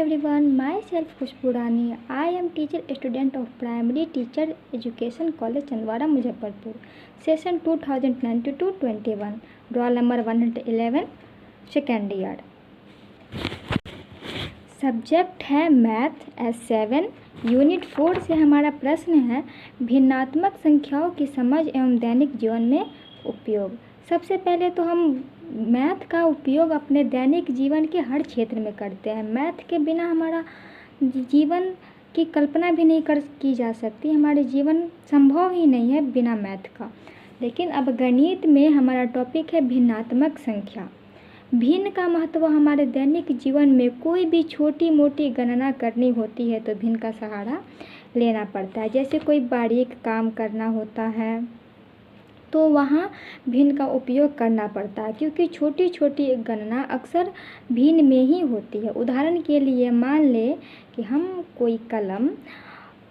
everyone, myself Khushboo Rani. I am teacher student of Primary Teacher Education College Chandwara Muzaffarpur. Session 2019-21. Roll number 111, second year. Subject है math S7 unit 4 से हमारा प्रश्न है भिन्नात्मक संख्याओं की समझ एवं दैनिक जीवन में उपयोग। सबसे पहले तो हम मैथ का उपयोग अपने दैनिक जीवन के हर क्षेत्र में करते हैं। मैथ के बिना हमारा जीवन की कल्पना भी नहीं की जा सकती। हमारे जीवन संभव ही नहीं है बिना मैथ का। लेकिन अब गणित में हमारा टॉपिक है भिन्नात्मक संख्या। भिन्न का महत्व हमारे दैनिक जीवन में कोई भी छोटी मोटी गणना करनी होती है तो भिन्न का सहारा लेना पड़ता है। जैसे कोई बारीक काम करना होता है तो वहाँ भिन्न का उपयोग करना पड़ता है, क्योंकि छोटी छोटी गणना अक्सर भिन्न में ही होती है। उदाहरण के लिए मान ले कि हम कोई कलम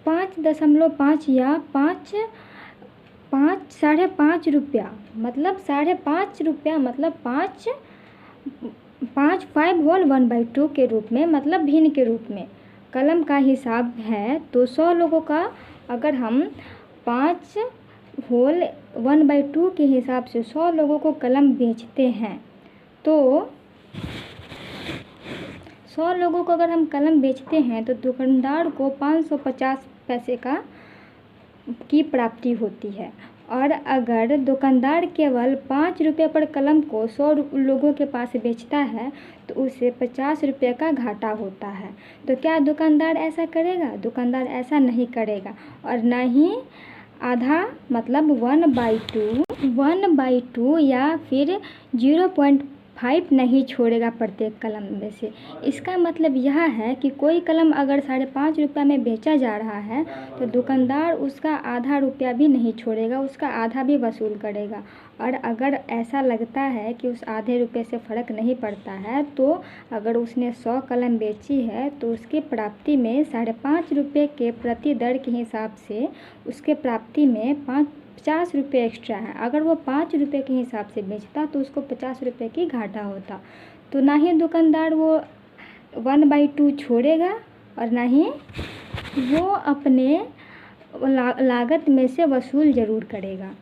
5.5 या 5.5 रुपया मतलब 5.5 रुपया मतलब 5 होल 1/2 के रूप में मतलब भिन्न के रूप में कलम का हिसाब है। तो 100 लोगों का अगर हम 5 होल 1/2 के हिसाब से 100 लोगों को कलम बेचते हैं तो 100 लोगों को अगर हम कलम बेचते हैं तो दुकानदार को 550 पैसे की प्राप्ति होती है। और अगर दुकानदार केवल 5 रुपये पर कलम को 100 लोगों के पास बेचता है तो उसे 50 रुपये का घाटा होता है। तो क्या दुकानदार ऐसा करेगा? दुकानदार ऐसा नहीं करेगा। और न ही आधा मतलब 1/2 या फिर 0.5 नहीं छोड़ेगा प्रत्येक कलम में से। इसका मतलब यह है कि कोई कलम अगर 5.5 रुपये में बेचा जा रहा है तो दुकानदार उसका आधा रुपया भी नहीं छोड़ेगा, उसका आधा भी वसूल करेगा। और अगर ऐसा लगता है कि उस आधे रुपये से फ़र्क नहीं पड़ता है तो अगर उसने 100 कलम बेची है तो उसकी प्राप्ति में 5.5 रुपये के प्रति दर के हिसाब से उसके प्राप्ति में 50 रुपये एक्स्ट्रा है। अगर वो 5 रुपये के हिसाब से बेचता तो उसको 50 रुपये की घाटा होता। तो ना ही दुकानदार वो 1/2 छोड़ेगा और ना ही वो अपने लागत में से वसूल ज़रूर करेगा।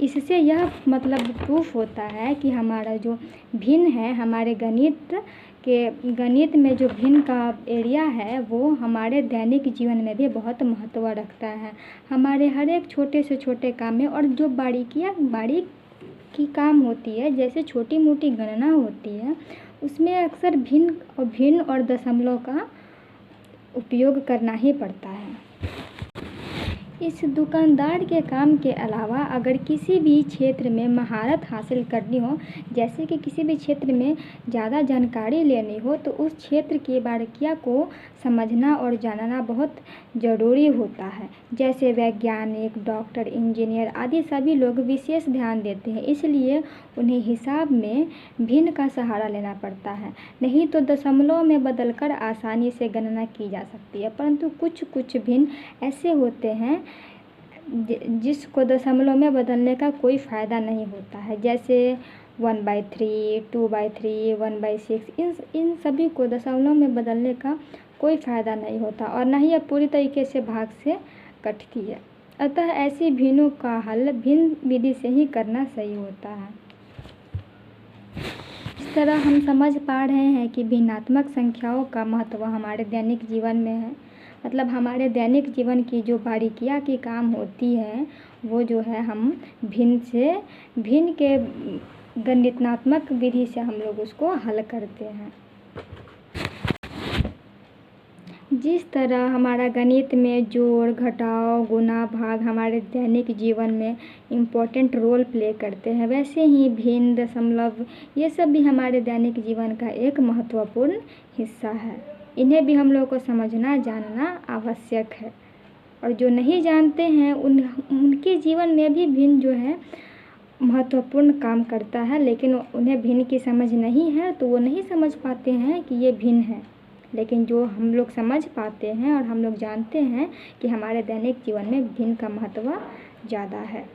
इससे यह मतलब प्रूफ होता है कि हमारा जो भिन्न है हमारे गणित में जो भिन्न का एरिया है वो हमारे दैनिक जीवन में भी बहुत महत्व रखता है। हमारे हर एक छोटे से छोटे काम में और जो बारीकी काम होती है, जैसे छोटी मोटी गणना होती है, उसमें अक्सर भिन्न और दशमलव का उपयोग करना ही पड़ता है। इस दुकानदार के काम के अलावा अगर किसी भी क्षेत्र में महारत हासिल करनी हो, जैसे कि किसी भी क्षेत्र में ज़्यादा जानकारी लेनी हो, तो उस क्षेत्र की बारीकियों को समझना और जानना बहुत ज़रूरी होता है। जैसे वैज्ञानिक, डॉक्टर, इंजीनियर आदि सभी लोग विशेष ध्यान देते हैं, इसलिए उन्हें हिसाब में भिन्न का सहारा लेना पड़ता है। नहीं तो दशमलव में बदलकर आसानी से गणना की जा सकती है, परंतु कुछ भिन्न ऐसे होते हैं जिसको दशमलव में बदलने का कोई फ़ायदा नहीं होता है। जैसे 1/3, 2/3, 1/6 इन सभी को दशमलव में बदलने का कोई फ़ायदा नहीं होता और न ही यह पूरी तरीके से भाग से कटती है। अतः ऐसी भिन्नों का हल भिन्न विधि से ही करना सही होता है। इस तरह हम समझ पा रहे हैं कि भिन्नात्मक संख्याओं का महत्व हमारे दैनिक जीवन में है। मतलब हमारे दैनिक जीवन की जो बारीकियाँ की काम होती है वो जो है हम भिन्न के गणितात्मक विधि से हम लोग उसको हल करते हैं। जिस तरह हमारा गणित में जोड़, घटाव, गुणा, भाग हमारे दैनिक जीवन में इम्पोर्टेंट रोल प्ले करते हैं, वैसे ही भिन्न, दशमलव ये सब भी हमारे दैनिक जीवन का एक महत्वपूर्ण हिस्सा है। इन्हें भी हम लोगों को समझना, जानना आवश्यक है। और जो नहीं जानते हैं उनके जीवन में भी भिन्न जो है महत्वपूर्ण काम करता है, लेकिन उन्हें भिन्न की समझ नहीं है तो वो नहीं समझ पाते हैं कि ये भिन्न है। लेकिन जो हम लोग समझ पाते हैं और हम लोग जानते हैं कि हमारे दैनिक जीवन में भिन्न का महत्व ज़्यादा है।